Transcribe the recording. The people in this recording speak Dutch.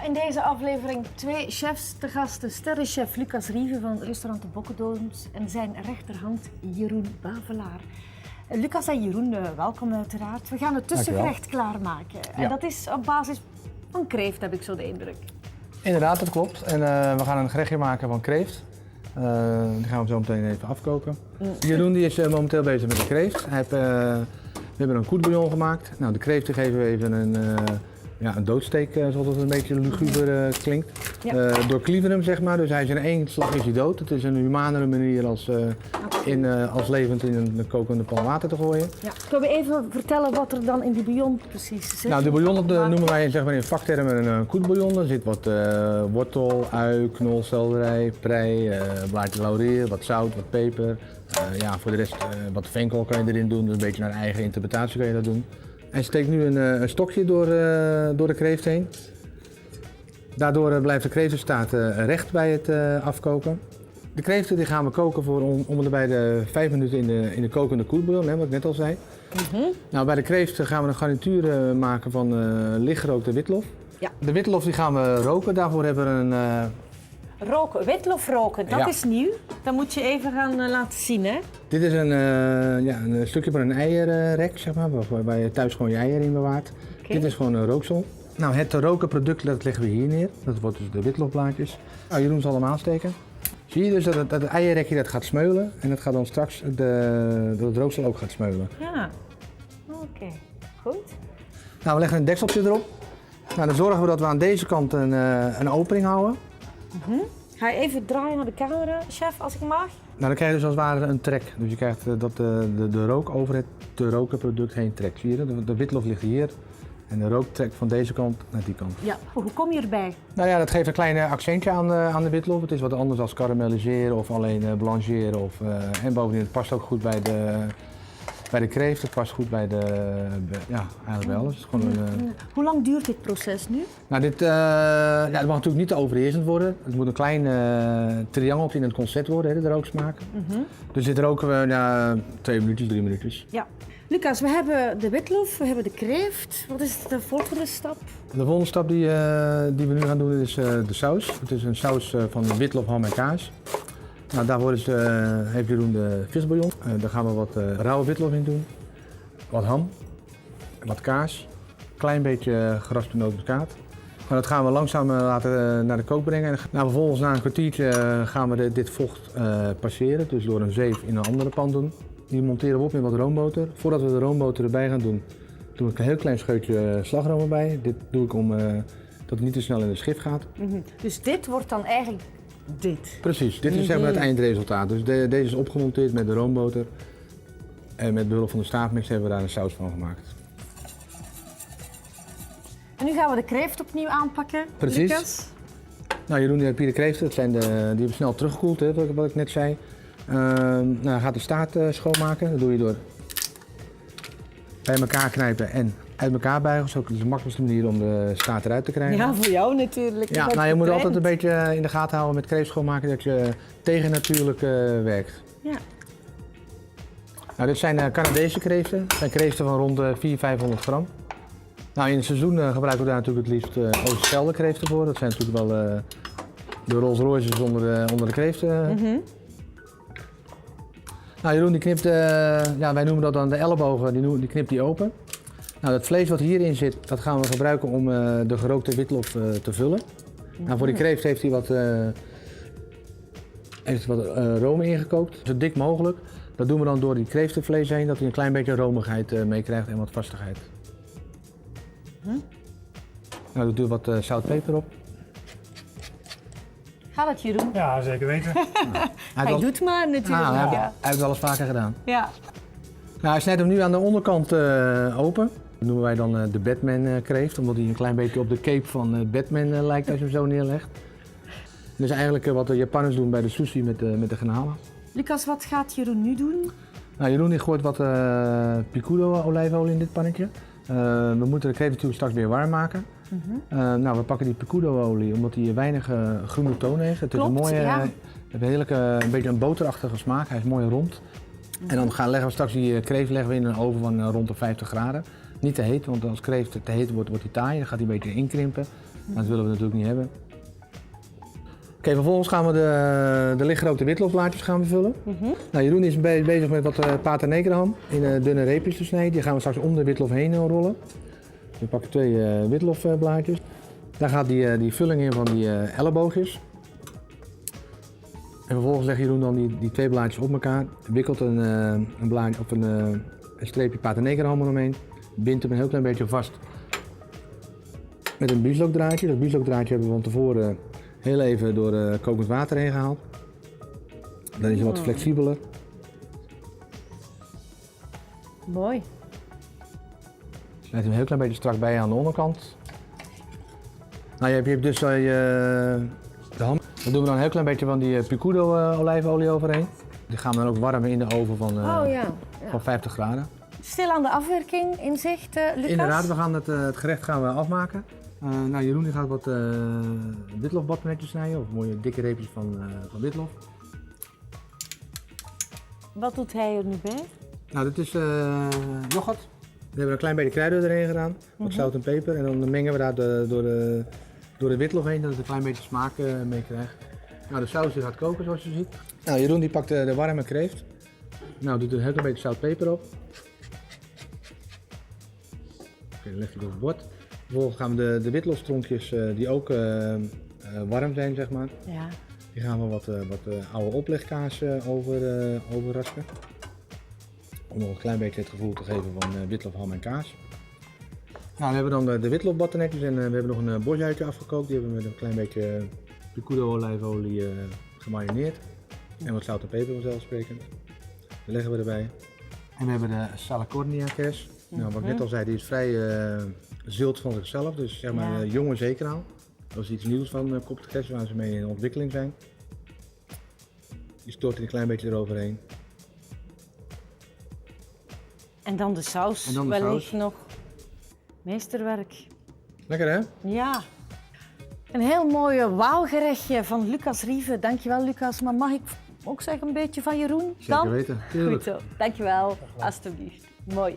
In deze aflevering 2 chefs te gast. De sterrenchef Lucas Rieve van restaurant De Bokkendoorns en zijn rechterhand Jeroen Bavelaar. Lucas en Jeroen, welkom uiteraard. We gaan het tussengerecht klaarmaken. En Ja. dat is op basis van kreeft, heb ik zo de indruk. Inderdaad, dat klopt. En we gaan een gerechtje maken van kreeft. Die gaan we zo meteen even afkoken. Jeroen die is momenteel bezig met de kreeft. We hebben een koetbouillon gemaakt. Nou, de kreeft die geven we even een doodsteek, zoals het een beetje luguber klinkt. Ja. Doorklieven hem, zeg maar. Dus hij is in één slag is hij dood. Het is een humanere manier als levend in een kokende pan water te gooien. Ja. Kunnen we even vertellen wat er dan in die bouillon precies zit? Nou, de bouillon dat noemen wij zeg maar, in vaktermen een koetbouillon. Er zit wat wortel, ui, knol, selderij, prei, blaadje laurier, wat zout, wat peper. Voor de rest wat veenkool kan je erin doen, dus een beetje naar eigen interpretatie kan je dat doen. Hij steekt nu een stokje door de kreeft heen. Daardoor blijft de kreeftenstaart recht bij het afkoken. De kreeften die gaan we koken voor om en bij de 5 minuten in de kokende koetbouillon, wat ik net al zei. Nou, bij de kreeften gaan we een garnituur maken van lichtgerookte witlof. Ja. De witlof die gaan we roken, daarvoor hebben we een... Roken, witlof roken, dat Ja. is nieuw. Dat moet je even gaan laten zien, hè? Dit is een stukje van een eierrek, zeg maar, waar je thuis gewoon je eieren in bewaart. Oké. Dit is gewoon een rooksel. Nou, het te roken product dat leggen we hier neer. Dat wordt dus de witlofblaadjes. Nou, Jeroen zal hem aansteken. Zie je dus dat het eierrekje dat gaat smeulen en dat gaat dan straks dat het rooksel ook gaat smeulen. Ja. Oké, goed. Nou, we leggen een dekseltje erop. Nou, dan zorgen we dat we aan deze kant een opening houden. Ga je even draaien naar de camera, chef, als ik mag? Nou, dan krijg je dus als het ware een trek. Dus je krijgt dat de rook over het te roken product heen trekt. Zie je? De witlof ligt hier en de rook trekt van deze kant naar die kant. Ja. Hoe kom je erbij? Nou ja, dat geeft een klein accentje aan de witlof. Het is wat anders dan karamelliseren of alleen blancheren. En bovendien, het past ook goed bij de kreeft. Het past goed bij eigenlijk bij alles. Het is gewoon Hoe lang duurt dit proces nu? Nou, het mag natuurlijk niet te overheersend worden. Het moet een klein triangeltje in het concert worden, de rooksmaak. Dus dit roken we 2 minuutjes, 3 minuutjes. Ja. Lucas, we hebben de witlof, we hebben de kreeft. Wat is de volgende stap? De volgende stap die we nu gaan doen is de saus. Het is een saus van witlof, ham en kaas. Nou, daarvoor heeft Jeroen de visbouillon. Daar gaan we wat rauwe witlof in doen. Wat ham, wat kaas, een klein beetje geraspte nootmuskaat. Maar dat gaan we langzaam laten naar de kook brengen. Nou, vervolgens na een kwartiertje gaan we dit vocht passeren, dus door een zeef in een andere pan doen. Die monteren we op met wat roomboter. Voordat we de roomboter erbij gaan doen, doe ik een heel klein scheutje slagroom erbij. Dit doe ik dat het niet te snel in de schif gaat. Dus dit wordt dan eigenlijk dit. Precies, dit is zeg maar het eindresultaat. Dus deze is opgemonteerd met de roomboter. En met behulp van de staafmix hebben we daar een saus van gemaakt. En nu gaan we de kreeft opnieuw aanpakken. Precies. Lucas. Nou, Jeroen, die hebt kreeften. Die hebben snel teruggekoeld, hè, wat ik net zei. Nou, gaat de staart schoonmaken. Dat doe je door bij elkaar knijpen en uit elkaar buigen. Zo is de makkelijkste manier om de staart eruit te krijgen. Ja, voor jou natuurlijk. Ja, nou, je moet altijd een beetje in de gaten houden met kreeft schoonmaken dat je tegennatuurlijk werkt. Ja. Nou, dit zijn Canadese kreeften. Dat zijn kreeften van rond 400-500 gram. Nou, in het seizoen gebruiken we daar natuurlijk het liefst Oosterschelde kreeften voor. Dat zijn natuurlijk wel de Rolls Royces onder de kreeften. Nou, Jeroen die knipt, wij noemen dat dan de ellebogen, die knipt die open. Nou, het vlees wat hierin zit, dat gaan we gebruiken om de gerookte witlof te vullen. Nou, voor die kreeft heeft hij wat room ingekookt, zo dik mogelijk. Dat doen we dan door die kreeftenvlees heen, dat hij een klein beetje romigheid meekrijgt en wat vastigheid. Nou, ik doe wat zout-peper op. Gaat het, Jeroen? Ja, zeker weten. Hij doet maar natuurlijk. Hij heeft het wel eens vaker gedaan. Ja. Nou, hij snijdt hem nu aan de onderkant open. Dat noemen wij dan de Batman kreeft, omdat hij een klein beetje op de cape van Batman lijkt als je hem zo neerlegt. Dat is eigenlijk wat de Japanners doen bij de sushi met de garnalen. Lucas, wat gaat Jeroen nu doen? Nou, Jeroen die gooit wat picudo olijfolie in dit pannetje. We moeten de kreeft natuurlijk straks weer warm maken. Nou, we pakken die picudo olie omdat hij weinig groene toon heeft. Het is Klopt, een mooie, ja. een beetje een boterachtige smaak. Hij is mooi rond. En dan leggen we straks die kreeft in een oven van rond de 50 graden. Niet te heet, want als kreeft te heet wordt, wordt hij taai. Dan gaat hij een beetje inkrimpen. Maar dat willen we natuurlijk niet hebben. Oké, vervolgens gaan we de lichtgerookte witlofblaadjes gaan we vullen. Nou, Jeroen is bezig met wat paternekerham in dunne reepjes te snijden. Die gaan we straks om de witlof heen rollen. We pakken 2 witlofblaadjes. Daar gaat die vulling in van die elleboogjes. En vervolgens legt Jeroen dan die 2 blaadjes op elkaar. Wikkelt een blaadje op een streepje paternekerham eromheen. Bindt hem een heel klein beetje vast met een bieslookdraadje. Dat bieslookdraadje hebben we van tevoren heel even door kokend water heen gehaald. Dan is hij wat flexibeler. Mooi. Sluit hem een heel klein beetje strak bij aan de onderkant. Nou, je hebt dus de ham. Daar doen we dan een heel klein beetje van die picudo olijfolie overheen. Die gaan we dan ook warmen in de oven van 50 graden. Stil aan de afwerking in zicht, Lucas? Inderdaad, we gaan het gerecht gaan we afmaken. Nou, Jeroen die gaat wat witlofbadnetjes snijden, of mooie dikke reepjes van witlof. Wat doet hij er nu bij? Nou, dit is yoghurt. We hebben een klein beetje kruiden erin gedaan, wat zout en peper. En dan mengen we daar door de witlof heen, dat het een klein beetje smaak mee krijgt. Nou, de saus die gaat koken zoals je ziet. Nou, Jeroen die pakt de warme kreeft. Nou, doet er een heel klein beetje zout en peper op. Oké, dan leg je het op het bord. Vervolgens gaan we de witlofstronkjes, die ook warm zijn, zeg maar. Ja. Die gaan we wat oude oplegkaas over raspen. Om nog een klein beetje het gevoel te geven van witlof, ham en kaas. Nou, we hebben dan de witlofbadnetjes en we hebben nog een borstuitje afgekookt. Die hebben we met een klein beetje picudo olijfolie gemarineerd. En wat zout en peper vanzelfsprekend. Dat leggen we erbij. En we hebben de Salacornia kers. Nou, wat ik net al zei, die is vrij zilt van zichzelf. Dus zeg maar jonge zeekraal. Dat is iets nieuws van koptegers waar ze mee in ontwikkeling zijn. Die stort een klein beetje eroverheen. En dan de saus, wellicht nog. Meesterwerk. Lekker hè? Ja. Een heel mooi wauwgerechtje van Lucas Rieve. Dankjewel Lucas. Maar mag ik ook zeggen een beetje van Jeroen? Zeker weten. Goed zo. Dankjewel. Alsjeblieft. Mooi.